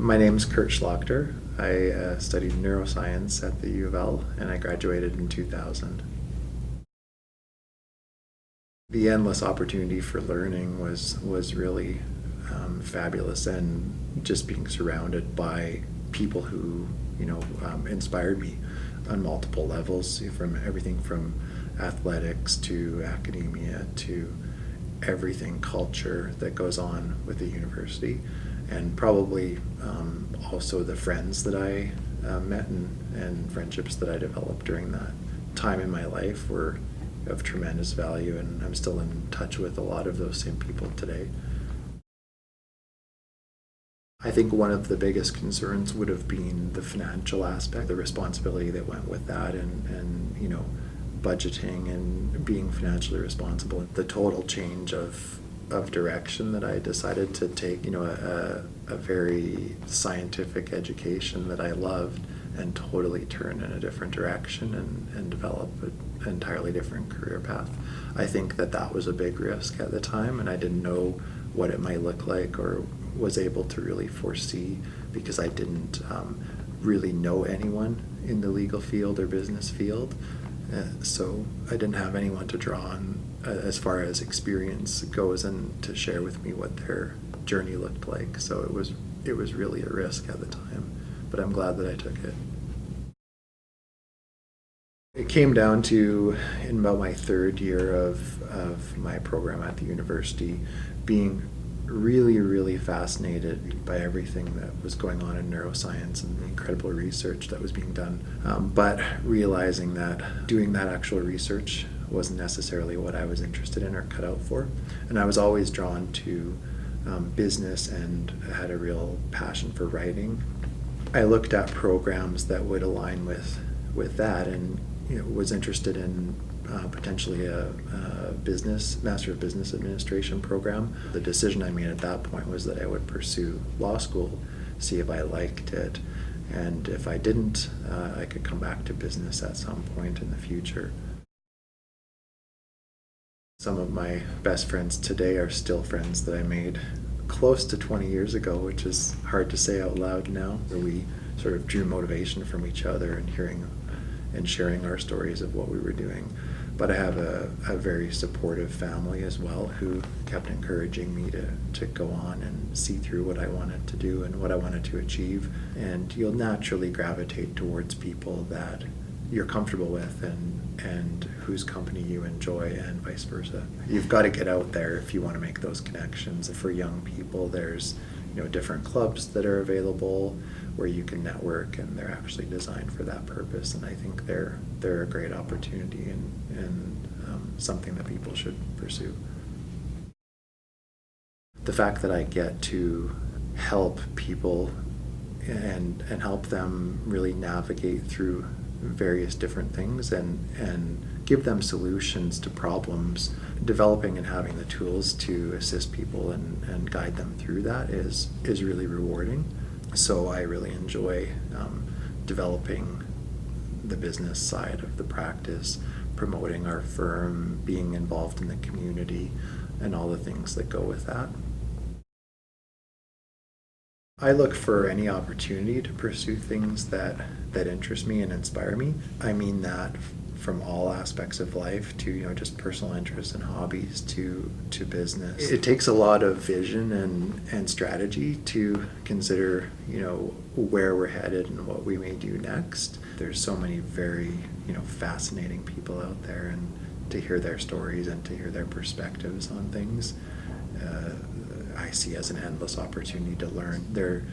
My name's Kurtschlachter. I studied neuroscience at the uofl and I graduated in 2000. The endless opportunity for learning was really fabulous, and just being surrounded by people who inspired me on multiple levels, from everything from athletics to academia to everything culture that goes on with the university, and probably also the friends that I met and friendships that I developed during that time in my life were of tremendous value, and I'm still in touch with a lot of those same people today. I think one of the biggest concerns would have been the financial aspect, the responsibility that went with that, and budgeting and being financially responsible. The total change of direction that I decided to take, a very scientific education that I loved, and totally turn in a different direction and develop an entirely different career path. I think that was a big risk at the time, and I didn't know what it might look like or was able to really foresee, because I didn't really know anyone in the legal field or business field. So I didn't have anyone to draw on as far as experience goes and to share with me what their journey looked like. So it was really a risk at the time, but I'm glad that I took it. It came down to, in about my third year of my program at the university, being really fascinated by everything that was going on in neuroscience and the incredible research that was being done, but realizing that doing that actual research wasn't necessarily what I was interested in or cut out for. And I was always drawn to business and had a real passion for writing. I looked at programs that would align with that, and was interested in potentially a Master of Business Administration program. The decision I made at that point was that I would pursue law school, see if I liked it, and if I didn't, I could come back to business at some point in the future. Some of my best friends today are still friends that I made close to 20 years ago, which is hard to say out loud now. We sort of drew motivation from each other and hearing and sharing our stories of what we were doing. But I have a very supportive family as well, who kept encouraging me to go on and see through what I wanted to do and what I wanted to achieve. And you'll naturally gravitate towards people that you're comfortable with and whose company you enjoy, and vice versa. You've got to get out there if you want to make those connections. For young people, there's different clubs that are available where you can network, and they're actually designed for that purpose. And I think they're a great opportunity and something that people should pursue. The fact that I get to help people and help them really navigate through various different things and give them solutions to problems, developing and having the tools to assist people and guide them through that is really rewarding. So I really enjoy developing the business side of the practice, promoting our firm, being involved in the community, and all the things that go with that. I look for any opportunity to pursue things that interest me and inspire me. I mean that from all aspects of life to just personal interests and hobbies to business. It takes a lot of vision and strategy to consider where we're headed and what we may do next. There's so many very fascinating people out there, and to hear their stories and to hear their perspectives on things, I see as an endless opportunity to learn. There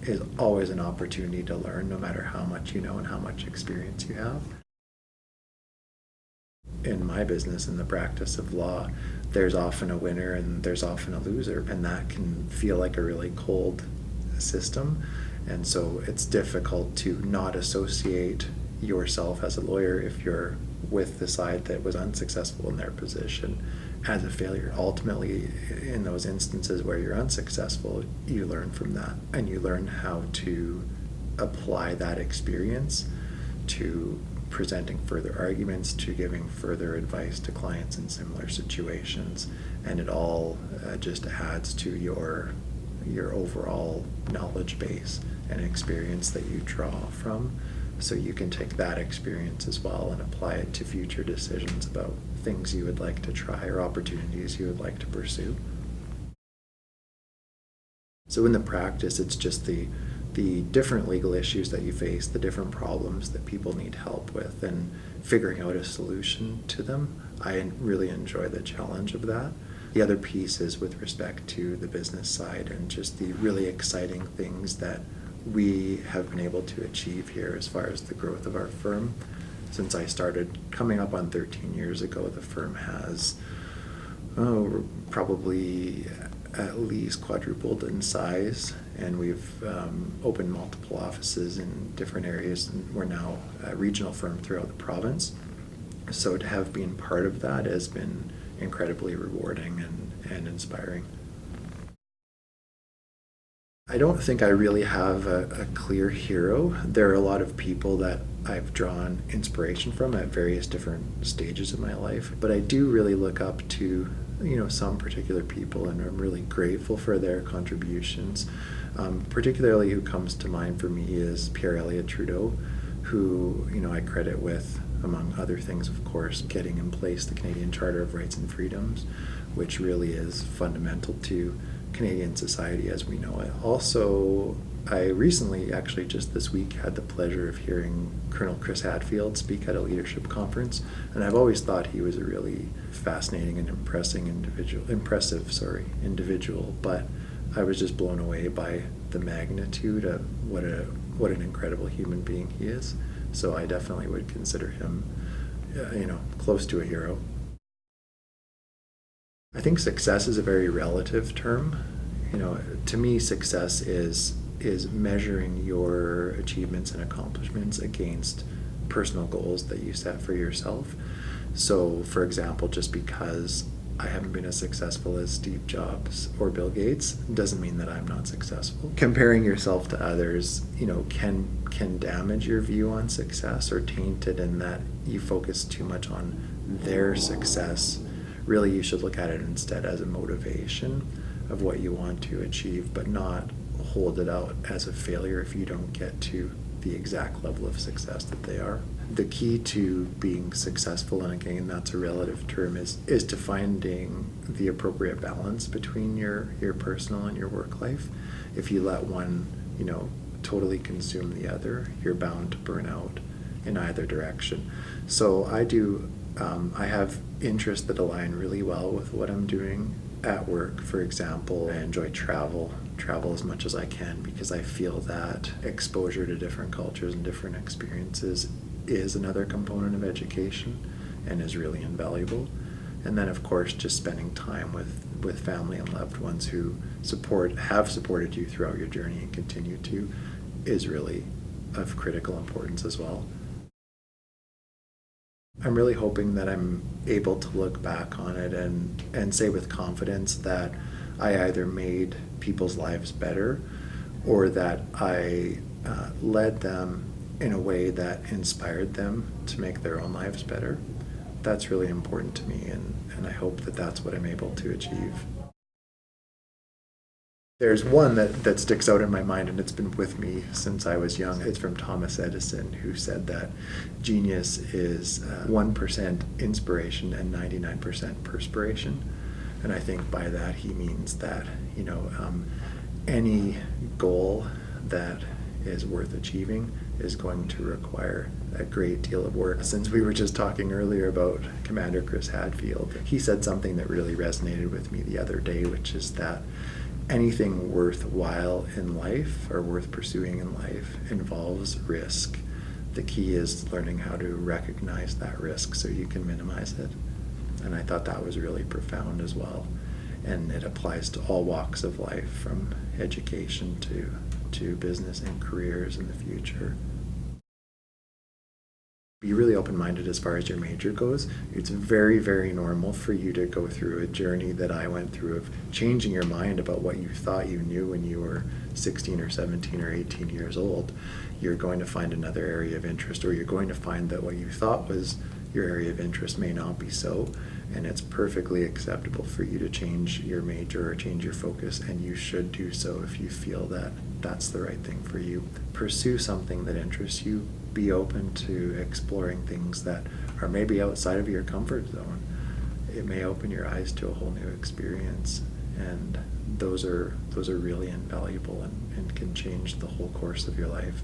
is always an opportunity to learn, no matter how much you know and how much experience you have. In my business, in the practice of law, there's often a winner and there's often a loser, and that can feel like a really cold system. And so it's difficult to not associate yourself as a lawyer, if you're with the side that was unsuccessful in their position, as a failure. Ultimately, in those instances where you're unsuccessful, you learn from that, and you learn how to apply that experience to presenting further arguments, to giving further advice to clients in similar situations, and it all just adds to your your overall knowledge base and experience that you draw from, so you can take that experience as well and apply it to future decisions about things you would like to try or opportunities you would like to pursue. So in the practice, it's just the different legal issues that you face, the different problems that people need help with, and figuring out a solution to them. I really enjoy the challenge of that. The other piece is with respect to the business side and just the really exciting things that we have been able to achieve here as far as the growth of our firm. Since I started coming up on 13 years ago, the firm has probably at least quadrupled in size, and we've opened multiple offices in different areas, and we're now a regional firm throughout the province. So to have been part of that has been incredibly rewarding and inspiring. I don't think I really have a clear hero. There are a lot of people that I've drawn inspiration from at various different stages of my life, but I do really look up to some particular people, and I'm really grateful for their contributions. Particularly who comes to mind for me is Pierre Elliott Trudeau, who I credit with, among other things, of course, getting in place the Canadian Charter of Rights and Freedoms, which really is fundamental to Canadian society as we know it. Also, I recently, actually just this week, had the pleasure of hearing Colonel Chris Hadfield speak at a leadership conference, and I've always thought he was a really fascinating and impressive individual, but I was just blown away by the magnitude of what an incredible human being he is. So I definitely would consider him, close to a hero. I think success is a very relative term. To me, success is measuring your achievements and accomplishments against personal goals that you set for yourself. So, for example, just because I haven't been as successful as Steve Jobs or Bill Gates doesn't mean that I'm not successful. Comparing yourself to others, can damage your view on success or taint it in that you focus too much on their success. Really, you should look at it instead as a motivation of what you want to achieve, but not hold it out as a failure if you don't get to the exact level of success that they are. The key to being successful, and again, that's a relative term, is to finding the appropriate balance between your personal and your work life. If you let one, totally consume the other, you're bound to burn out in either direction. So I have interests that align really well with what I'm doing at work. For example, I enjoy travel as much as I can, because I feel that exposure to different cultures and different experiences is another component of education and is really invaluable. And then, of course, just spending time with family and loved ones who have supported you throughout your journey and continue to, is really of critical importance as well. I'm really hoping that I'm able to look back on it and say with confidence that I either made people's lives better, or that I led them in a way that inspired them to make their own lives better. That's really important to me, and I hope that that's what I'm able to achieve. There's one that sticks out in my mind, and it's been with me since I was young. It's from Thomas Edison, who said that genius is 1% inspiration and 99% perspiration. And I think by that he means that, any goal that is worth achieving is going to require a great deal of work. Since we were just talking earlier about Commander Chris Hadfield, he said something that really resonated with me the other day, which is that anything worthwhile in life or worth pursuing in life involves risk. The key is learning how to recognize that risk so you can minimize it. And I thought that was really profound as well. And it applies to all walks of life, from education to business and careers in the future. Be really open-minded as far as your major goes. It's very, very normal for you to go through a journey that I went through of changing your mind about what you thought you knew when you were 16 or 17 or 18 years old. You're going to find another area of interest, or you're going to find that what you thought was your area of interest may not be so. And it's perfectly acceptable for you to change your major or change your focus, and you should do so if you feel that that's the right thing for you. Pursue something that interests you. Be open to exploring things that are maybe outside of your comfort zone. It may open your eyes to a whole new experience, and those are really invaluable and can change the whole course of your life.